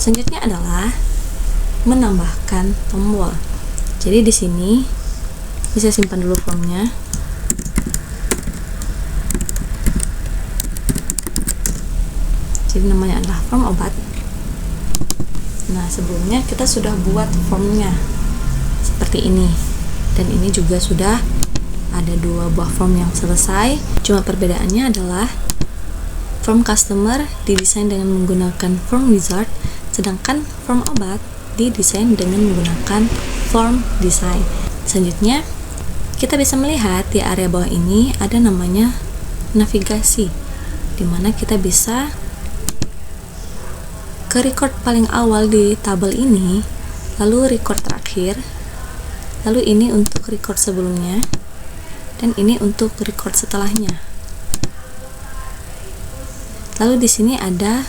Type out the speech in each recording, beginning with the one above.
Selanjutnya adalah menambahkan tombol. Jadi di sini bisa simpan dulu formnya. Jadi namanya adalah form obat. Nah, sebelumnya kita sudah buat formnya seperti ini, dan ini juga sudah ada 2 buah form yang selesai. Cuma perbedaannya adalah form customer didesain dengan menggunakan form wizard, sedangkan form obat didesain dengan menggunakan form design. Selanjutnya kita bisa melihat di area bawah ini ada namanya navigasi, dimana kita bisa ke record paling awal di tabel ini, lalu record terakhir, lalu ini untuk record sebelumnya, dan ini untuk record setelahnya. Lalu di sini ada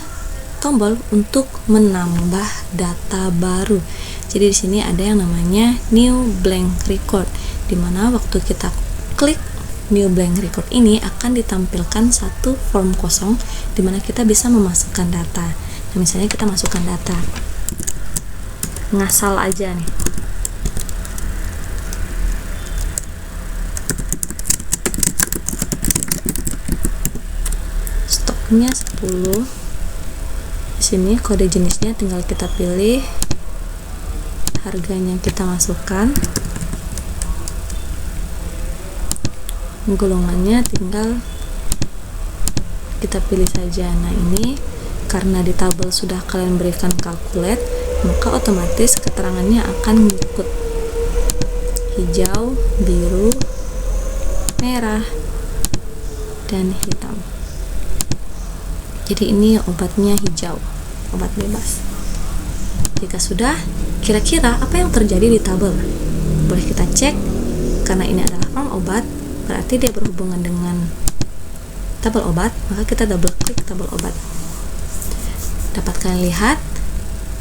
tombol untuk menambah data baru. Jadi di sini ada yang namanya new blank record, dimana waktu kita klik new blank record ini akan ditampilkan satu form kosong, dimana kita bisa memasukkan data. Nah, misalnya kita masukkan data ngasal aja nih, stoknya 10. Di sini kode jenisnya tinggal kita pilih, harganya kita masukkan, golongannya tinggal kita pilih saja. Nah, ini karena di tabel sudah kalian berikan calculate, maka otomatis keterangannya akan mengikut hijau, biru, merah, dan hitam. Jadi ini obatnya hijau, obat bebas. Jika sudah, kira-kira apa yang terjadi di tabel? Boleh kita cek. Karena ini adalah form obat, berarti dia berhubungan dengan tabel obat, maka kita double klik tabel obat. Dapat kalian lihat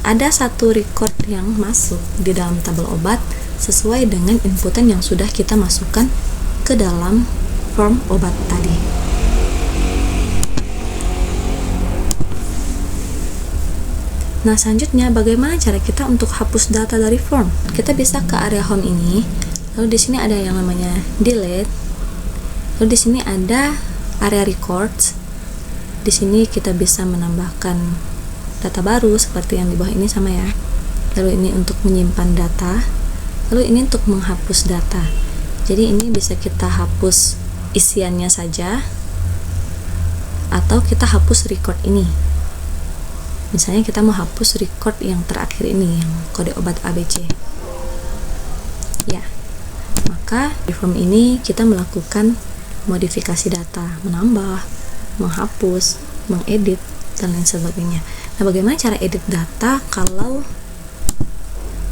ada satu record yang masuk di dalam tabel obat sesuai dengan inputan yang sudah kita masukkan ke dalam form obat tadi. Nah, selanjutnya bagaimana cara kita untuk hapus data dari form? Kita bisa ke area home ini, lalu di sini ada yang namanya delete. Lalu di sini ada area records. Di sini kita bisa menambahkan data baru seperti yang di bawah ini sama ya. Lalu ini untuk menyimpan data. Lalu ini untuk menghapus data. Jadi ini bisa kita hapus isiannya saja, atau kita hapus record ini. Misalnya kita mau hapus record yang terakhir ini, yang kode obat ABC. Ya, maka di form ini kita melakukan modifikasi data, menambah, menghapus, mengedit, dan lain sebagainya. Nah, bagaimana cara edit data kalau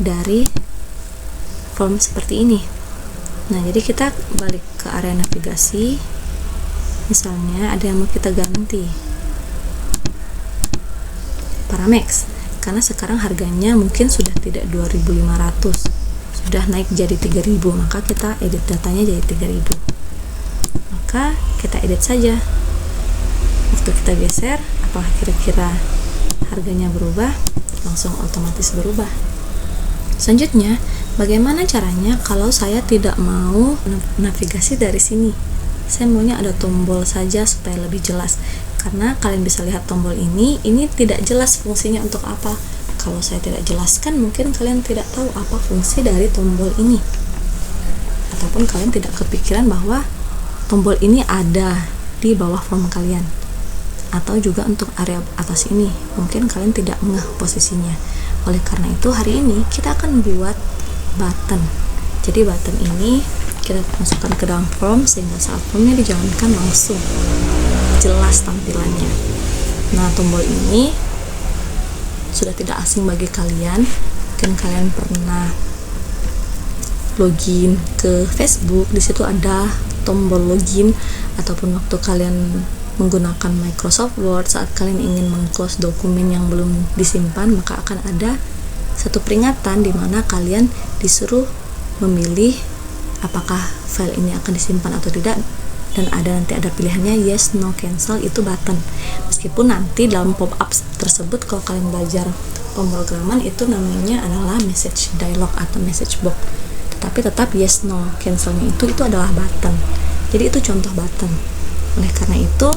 dari form seperti ini? Nah, jadi kita balik ke area navigasi. Misalnya ada yang mau kita ganti Paramex, karena sekarang harganya mungkin sudah tidak 2.500, sudah naik jadi 3.000, maka kita edit datanya jadi 3.000. Maka kita edit saja. Waktu kita geser, apakah kira-kira harganya berubah? Langsung otomatis berubah. Selanjutnya, bagaimana caranya kalau saya tidak mau navigasi dari sini? Saya maunya ada tombol saja supaya lebih jelas. Karena kalian bisa lihat tombol ini tidak jelas fungsinya untuk apa. Kalau saya tidak jelaskan, mungkin kalian tidak tahu apa fungsi dari tombol ini. Ataupun kalian tidak kepikiran bahwa tombol ini ada di bawah form kalian. Atau juga untuk area atas ini, mungkin kalian tidak ngeh posisinya. Oleh karena itu, hari ini kita akan buat button. Jadi button ini kita masukkan ke dalam form sehingga saat formnya dijalankan langsung jelas tampilannya. Nah, tombol ini sudah tidak asing bagi kalian. Mungkin kalian pernah login ke Facebook, di situ ada tombol login, ataupun waktu kalian menggunakan Microsoft Word saat kalian ingin meng-close dokumen yang belum disimpan, maka akan ada satu peringatan di mana kalian disuruh memilih apakah file ini akan disimpan atau tidak dan nanti ada pilihannya yes, no, cancel, itu button. Meskipun nanti dalam pop-up tersebut kalau kalian belajar pemrograman itu namanya adalah message dialog atau message box, tetapi tetap yes, no, cancelnya itu adalah button. Jadi itu contoh button. Oleh karena itu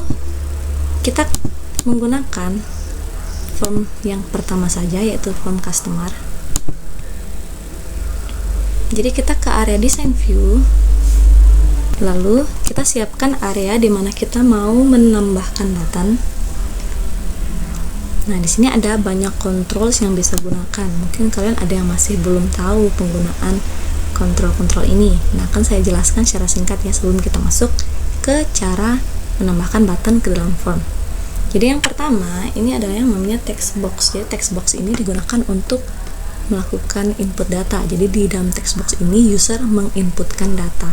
kita menggunakan form yang pertama saja, yaitu form customer. Jadi kita ke area design view, lalu kita siapkan area di mana kita mau menambahkan button. Nah, di sini ada banyak controls yang bisa gunakan. Mungkin kalian ada yang masih belum tahu penggunaan kontrol-kontrol ini. Nah, akan saya jelaskan secara singkat ya sebelum kita masuk ke cara menambahkan button ke dalam form. Jadi yang pertama ini adalah yang namanya text box. Jadi text box ini digunakan untuk melakukan input data. Jadi di dalam text box ini user menginputkan data.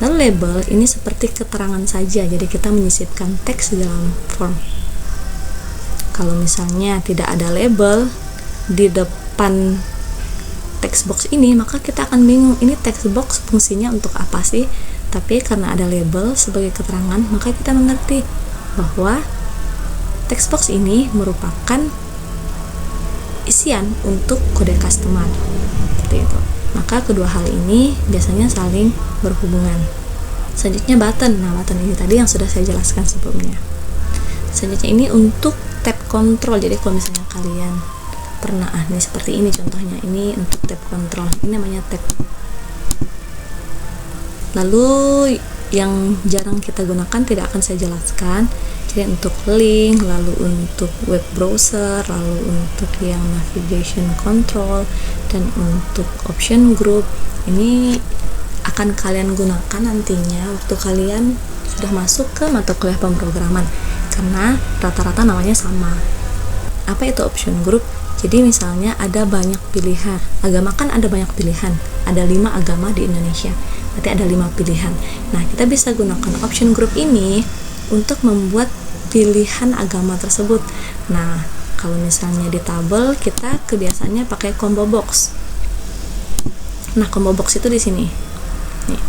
Lalu label ini seperti keterangan saja, jadi kita menyisipkan teks di dalam form. Kalau misalnya tidak ada label di depan text box ini, maka kita akan bingung ini text box fungsinya untuk apa sih? Tapi karena ada label sebagai keterangan, maka kita mengerti bahwa text box ini merupakan isian untuk kode customer. Seperti itu. Maka kedua hal ini biasanya saling berhubungan. Selanjutnya button. Nah, button ini tadi yang sudah saya jelaskan sebelumnya. Selanjutnya ini untuk tab control. Jadi kalau misalnya kalian pernah ini seperti ini contohnya, ini untuk tab control. Ini namanya tab. Lalu yang jarang kita gunakan tidak akan saya jelaskan. Jadi untuk link, lalu untuk web browser, lalu untuk yang navigation control, dan untuk option group, ini akan kalian gunakan nantinya waktu kalian sudah masuk ke mata kuliah pemrograman, karena rata-rata namanya sama. Apa itu option group? Jadi misalnya ada banyak pilihan, agama kan ada banyak pilihan, ada 5 agama di Indonesia, berarti ada 5 pilihan. Nah, kita bisa gunakan option group ini untuk membuat pilihan agama tersebut. Nah, kalau misalnya di tabel kita kebiasaannya pakai combo box. Nah, combo box itu di sini. Nih.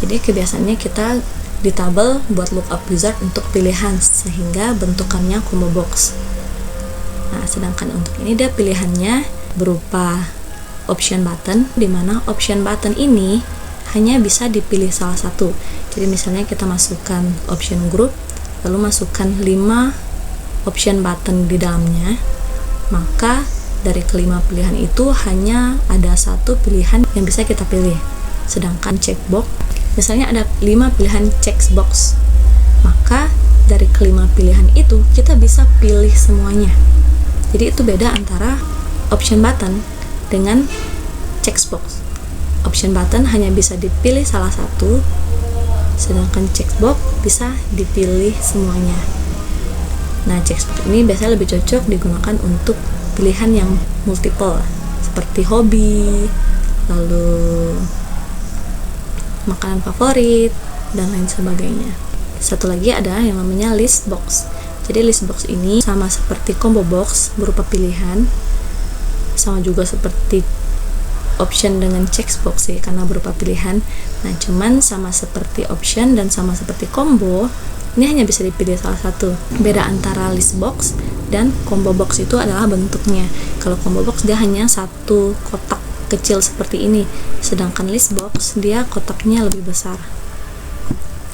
Jadi kebiasaannya kita di tabel buat lookup wizard untuk pilihan sehingga bentukannya combo box. Nah, sedangkan untuk ini dia pilihannya berupa option button, di mana option button ini hanya bisa dipilih salah satu. Jadi misalnya kita masukkan option group, lalu masukkan 5 option button di dalamnya, maka dari kelima pilihan itu hanya ada satu pilihan yang bisa kita pilih. Sedangkan checkbox, misalnya ada 5 pilihan checkbox, maka dari kelima pilihan itu kita bisa pilih semuanya. Jadi itu beda antara option button dengan checkbox. Option button hanya bisa dipilih salah satu, sedangkan checkbox bisa dipilih semuanya. Nah, checkbox ini biasanya lebih cocok digunakan untuk pilihan yang multiple, seperti hobi, lalu makanan favorit, dan lain sebagainya. Satu lagi ada yang namanya list box. Jadi list box ini sama seperti combo box, berupa pilihan, sama juga seperti option dengan checkbox sih, karena berupa pilihan. Nah, cuman sama seperti option dan sama seperti combo, ini hanya bisa dipilih salah satu. Beda antara list box dan combo box itu adalah bentuknya. Kalau combo box dia hanya satu kotak kecil seperti ini, sedangkan list box dia kotaknya lebih besar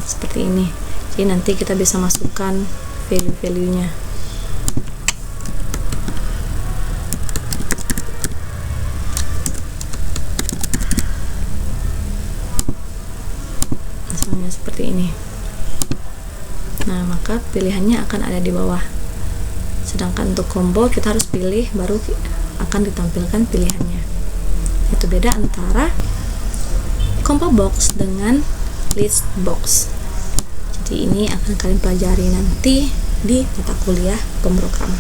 seperti ini. Jadi nanti kita bisa masukkan value-value-nya. Misalnya seperti ini. Nah, maka pilihannya akan ada di bawah. Sedangkan untuk combo kita harus pilih, baru akan ditampilkan pilihannya. Itu beda antara combo box dengan list box. Jadi ini akan kalian pelajari nanti di mata kuliah pemrograman.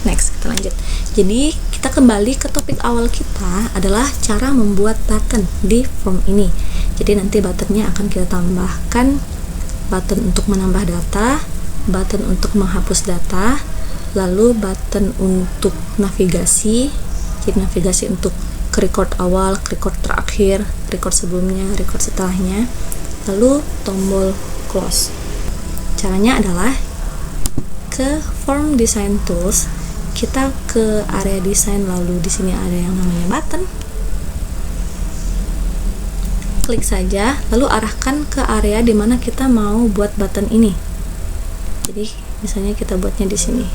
Next, kita lanjut. Jadi kita kembali ke topik awal kita adalah cara membuat button di form ini. Jadi nanti buttonnya akan kita tambahkan button untuk menambah data, button untuk menghapus data, lalu button untuk navigasi. Jadi navigasi untuk ke record awal, ke record terakhir, record sebelumnya, record setelahnya. lalu tombol close. Caranya adalah ke form design tools, kita ke area desain, lalu di sini ada yang namanya button. Klik saja, lalu arahkan ke area di mana kita mau buat button ini. Jadi misalnya kita buatnya di sini.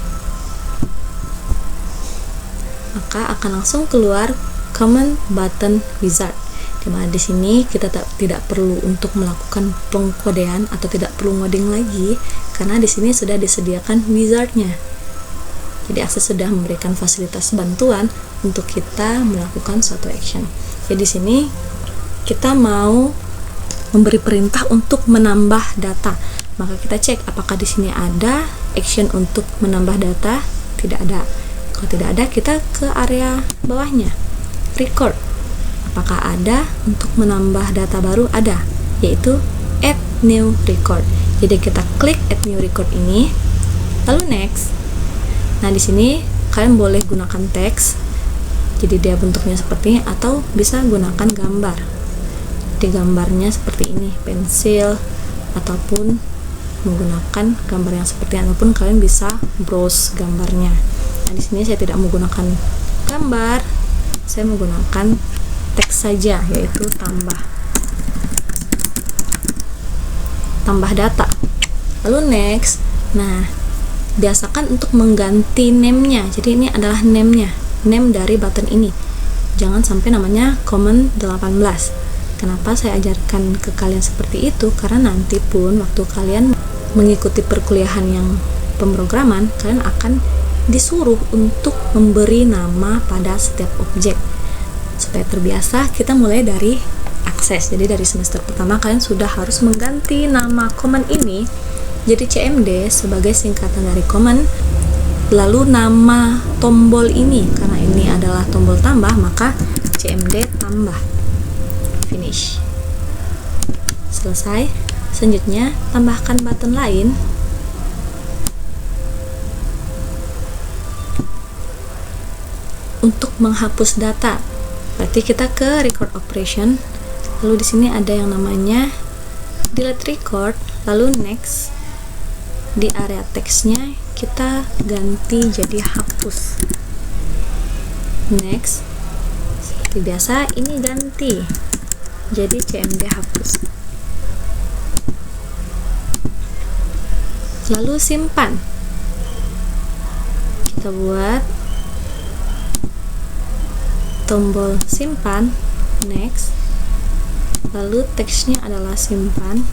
Maka akan langsung keluar Command Button Wizard. Dimana di sini kita tidak perlu untuk melakukan pengkodean atau tidak perlu ngoding lagi, karena di sini sudah disediakan wizardnya. Jadi Access sudah memberikan fasilitas bantuan untuk kita melakukan suatu action. Jadi di sini kita mau memberi perintah untuk menambah data, maka kita cek apakah di sini ada action untuk menambah data. Tidak ada. Kalau tidak ada, kita ke area bawahnya, record. Apakah ada untuk menambah data baru? Ada, yaitu add new record. Jadi kita klik add new record ini, lalu next. Nah di sini kalian boleh gunakan teks, jadi dia bentuknya seperti ini, atau bisa gunakan gambar. Di gambarnya seperti ini, pensil, ataupun menggunakan gambar yang seperti ini, ataupun kalian bisa browse gambarnya. Nah di sini saya tidak menggunakan gambar, saya menggunakan teks saja, yaitu tambah data. Lalu next. Nah, biasakan untuk mengganti name-nya. Jadi ini adalah name-nya, name dari button ini. Jangan sampai namanya Command 18. Kenapa saya ajarkan ke kalian seperti itu? Karena nanti pun waktu kalian mengikuti perkuliahan yang pemrograman, kalian akan disuruh untuk memberi nama pada setiap objek. Supaya terbiasa, kita mulai dari Access. Jadi dari semester pertama kalian sudah harus mengganti nama command ini jadi CMD sebagai singkatan dari command. Lalu nama tombol ini, karena ini adalah tombol tambah, maka CMD tambah. Finish. Selesai. Selanjutnya tambahkan button lain. Untuk menghapus data, berarti kita ke record operation, lalu di sini ada yang namanya delete record, lalu next. Di area teksnya kita ganti jadi hapus. Next. Seperti biasa ini ganti jadi CMD hapus. Lalu simpan. Kita buat tombol simpan, next, lalu teksnya adalah simpan,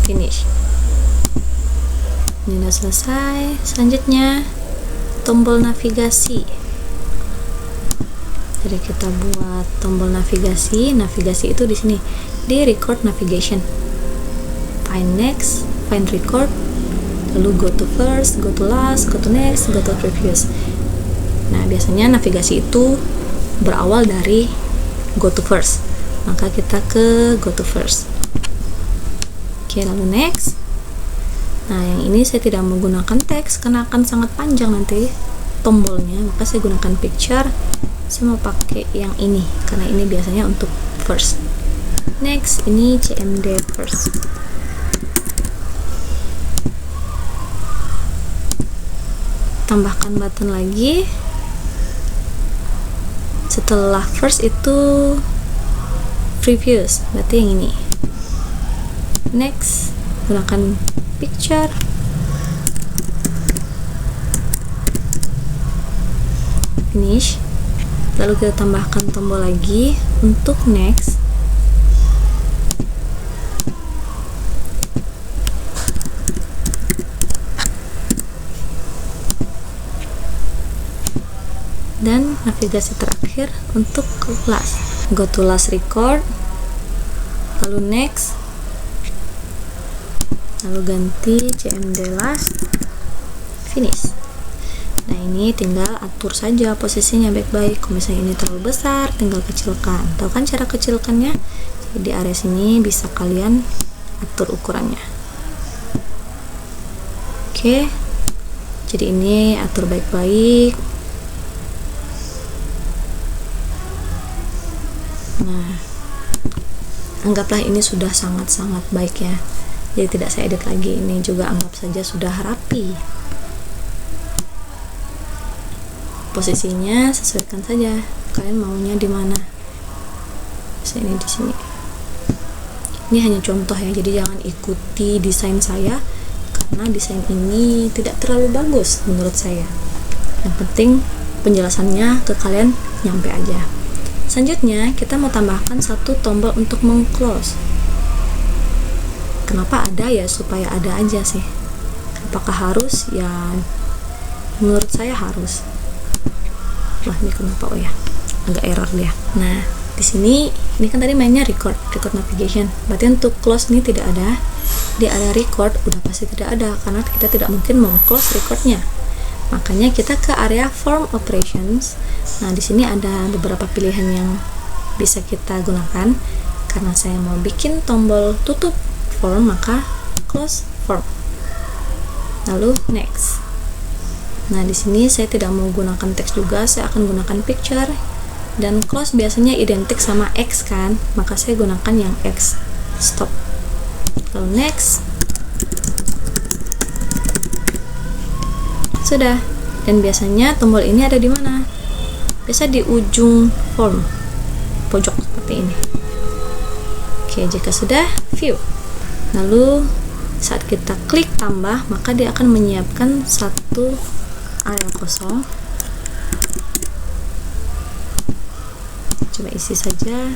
finish. Ini sudah selesai. Selanjutnya tombol navigasi. Jadi kita buat tombol navigasi. Navigasi itu di sini di record navigation. Find next, find record, lalu go to first, go to last, go to next, go to previous. Nah, biasanya navigasi itu berawal dari go to first, maka kita ke go to first. Oke, lalu next. Nah, yang ini saya tidak menggunakan teks karena akan sangat panjang nanti tombolnya, maka saya gunakan picture. Saya mau pakai yang ini karena ini biasanya untuk first. Next, ini CMD first. Tambahkan button lagi. Setelah first itu previous, berarti yang ini. Next, gunakan picture. Finish. Lalu kita tambahkan tombol lagi untuk next. Dan navigasi terakhir untuk last. Go to last record, lalu next, lalu ganti CMD last, finish. Nah, ini tinggal atur saja posisinya baik-baik. Kalau misalnya ini terlalu besar, tinggal kecilkan. Tahu kan cara kecilkannya? Jadi di area sini bisa kalian atur ukurannya. Oke. Jadi ini atur baik-baik. Nah, anggaplah ini sudah sangat-sangat baik ya, jadi tidak saya edit lagi. Ini juga anggap saja sudah rapi. Posisinya sesuaikan saja, kalian maunya di mana. Ini di sini. Ini hanya contoh ya, jadi jangan ikuti desain saya karena desain ini tidak terlalu bagus menurut saya. Yang penting penjelasannya ke kalian nyampe aja. Selanjutnya kita mau tambahkan satu tombol untuk meng-close. Kenapa ada ya? Supaya ada aja sih. Apakah harus? Ya menurut saya harus. Wah, ini kenapa? Oh ya, agak error dia. Nah, di sini ini kan tadi mainnya record navigation. Berarti untuk close ini tidak ada. Di area record udah pasti tidak ada karena kita tidak mungkin meng-close recordnya. Makanya kita ke area form operations. Nah, di sini ada beberapa pilihan yang bisa kita gunakan. Karena saya mau bikin tombol tutup form, maka close form. Lalu next. Nah, di sini saya tidak mau gunakan teks juga, saya akan gunakan picture. Dan close biasanya identik sama X kan, maka saya gunakan yang X. Stop. Lalu next. Sudah. Dan biasanya tombol ini ada di mana? Biasa di ujung form, pojok seperti ini. Oke, jika sudah, view. Lalu saat kita klik tambah, maka dia akan menyiapkan satu area kosong. Coba isi saja.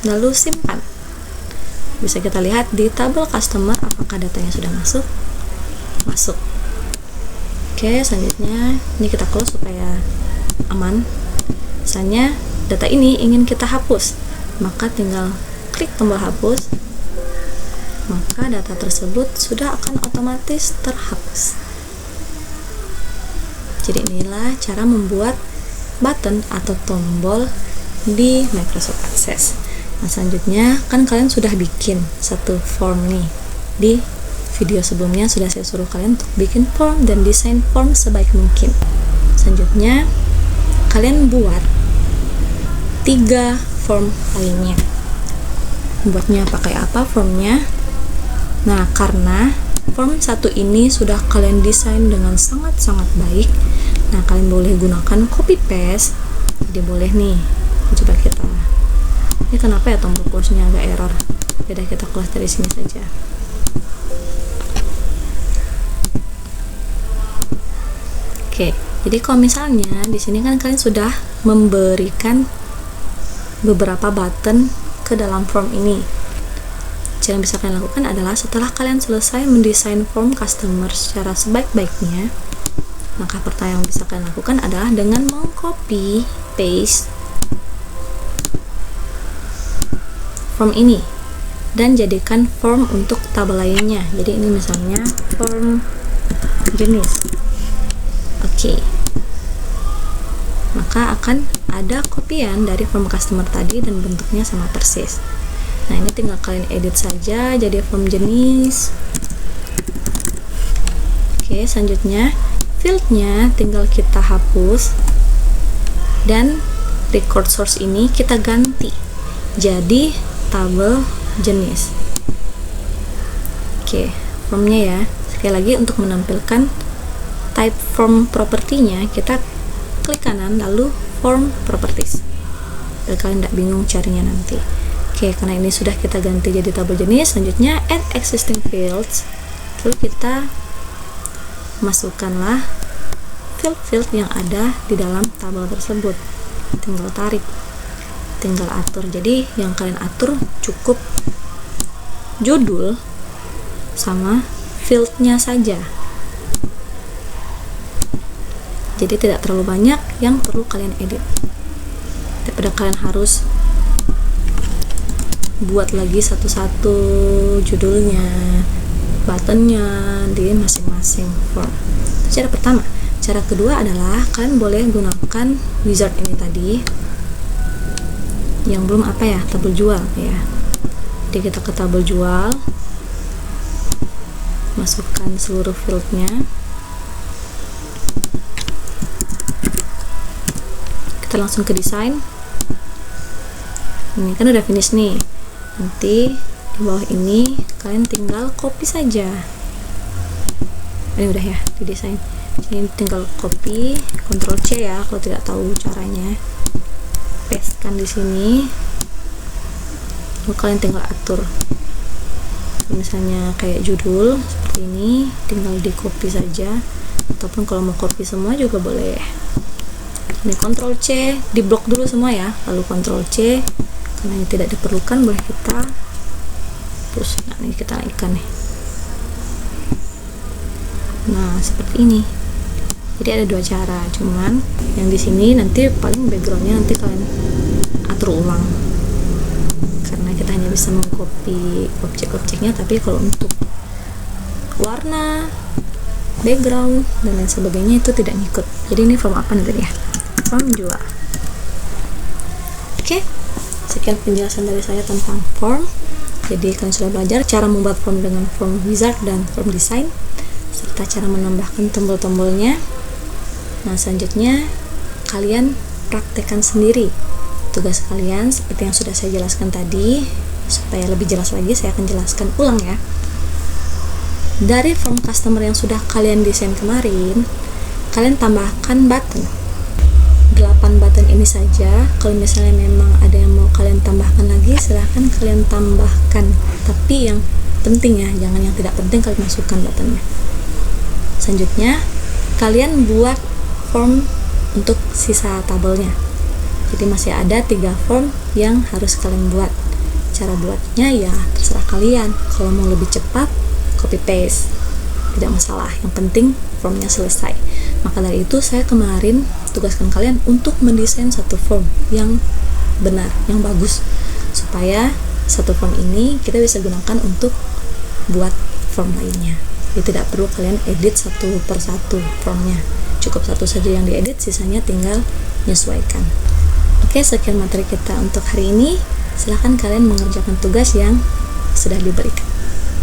Lalu simpan. Bisa kita lihat di tabel customer apakah datanya sudah masuk. Oke, selanjutnya ini kita close supaya aman. Misalnya data ini ingin kita hapus, maka tinggal klik tombol hapus, maka data tersebut sudah akan otomatis terhapus. Jadi inilah cara membuat button atau tombol di Microsoft Access. Nah, selanjutnya kan kalian sudah bikin satu form nih. Di video sebelumnya sudah saya suruh kalian untuk bikin form dan desain form sebaik mungkin. Selanjutnya kalian buat 3 form lainnya. Buatnya pakai apa formnya? Nah, karena form 1 ini sudah kalian desain dengan sangat-sangat baik. Nah, kalian boleh gunakan copy paste. Jadi boleh nih. Coba kita. Ini kenapa ya tombol close-nya agak error? Yaudah, kita close dari sini saja. Oke, jadi kalau misalnya di sini kan kalian sudah memberikan beberapa button ke dalam form ini. Cara yang bisa kalian lakukan adalah setelah kalian selesai mendesain form customer secara sebaik-baiknya, maka pertama yang bisa kalian lakukan adalah dengan mengcopy paste form ini dan jadikan form untuk tabel lainnya. Jadi ini misalnya form jenis. Oke. Maka akan ada kopian dari form customer tadi dan bentuknya sama persis. Nah, ini tinggal kalian edit saja jadi form jenis. Oke, selanjutnya fieldnya tinggal kita hapus dan record source ini kita ganti jadi tabel jenis. Oke, formnya ya. Sekali lagi untuk menampilkan type form propertinya, kita klik kanan lalu form properties. Biar kalian tidak bingung carinya nanti. Oke, karena ini sudah kita ganti jadi tabel jenis, selanjutnya add existing fields. Lalu kita masukkanlah field-field yang ada di dalam tabel tersebut. Tinggal tarik, tinggal atur. Jadi yang kalian atur cukup judul sama fieldnya saja. Jadi tidak terlalu banyak yang perlu kalian edit. Daripada kalian harus buat lagi satu-satu judulnya, buttonnya di masing-masing form. Itu cara pertama. Cara kedua adalah kalian boleh gunakan wizard ini tadi, yang belum apa ya, tabel jual ya. Jadi kita ke tabel jual, masukkan seluruh fieldnya. Kita langsung ke desain. Ini kan udah finish nih. Nanti di bawah ini kalian tinggal copy saja. Ini udah ya di desain. Ini tinggal copy, Ctrl C ya kalau tidak tahu caranya. Pastekan di sini. Lalu kalian tinggal atur. Misalnya kayak judul seperti ini, tinggal di copy saja. Ataupun kalau mau copy semua juga boleh. Ini Ctrl C, di blok dulu semua ya. Lalu Ctrl C. Karena ini tidak diperlukan, boleh kita hapus. Nah, ini kita naikkan nih. Nah, seperti ini. Jadi ada dua cara, cuman yang di sini nanti paling backgroundnya nanti kalian atur ulang. Karena kita hanya bisa mengcopy objek-objeknya, tapi kalau untuk warna, background dan lain sebagainya itu tidak ngikut. Jadi ini form apa nanti ya? Form 2. Oke. Sekian penjelasan dari saya tentang form. Jadi kalian sudah belajar cara membuat form dengan form wizard dan form design, serta cara menambahkan tombol-tombolnya. Nah, selanjutnya kalian praktekkan sendiri tugas kalian seperti yang sudah saya jelaskan tadi. Supaya lebih jelas lagi, saya akan jelaskan ulang ya. Dari form customer yang sudah kalian desain kemarin, kalian tambahkan button. 8 button ini saja. Kalau misalnya memang ada yang mau kalian tambahkan lagi, silahkan kalian tambahkan. Tapi yang penting ya, jangan yang tidak penting kalian masukkan buttonnya. Selanjutnya, kalian buat form untuk sisa tabelnya. Jadi masih ada 3 form yang harus kalian buat. Cara buatnya ya terserah kalian. Kalau mau lebih cepat, copy paste, tidak masalah. Yang penting formnya selesai. Maka dari itu saya kemarin tugaskan kalian untuk mendesain satu form yang benar, yang bagus, supaya satu form ini kita bisa gunakan untuk buat form lainnya. Jadi tidak perlu kalian edit satu persatu formnya, cukup satu saja yang diedit, sisanya tinggal menyesuaikan. Oke, sekian materi kita untuk hari ini. Silahkan kalian mengerjakan tugas yang sudah diberikan.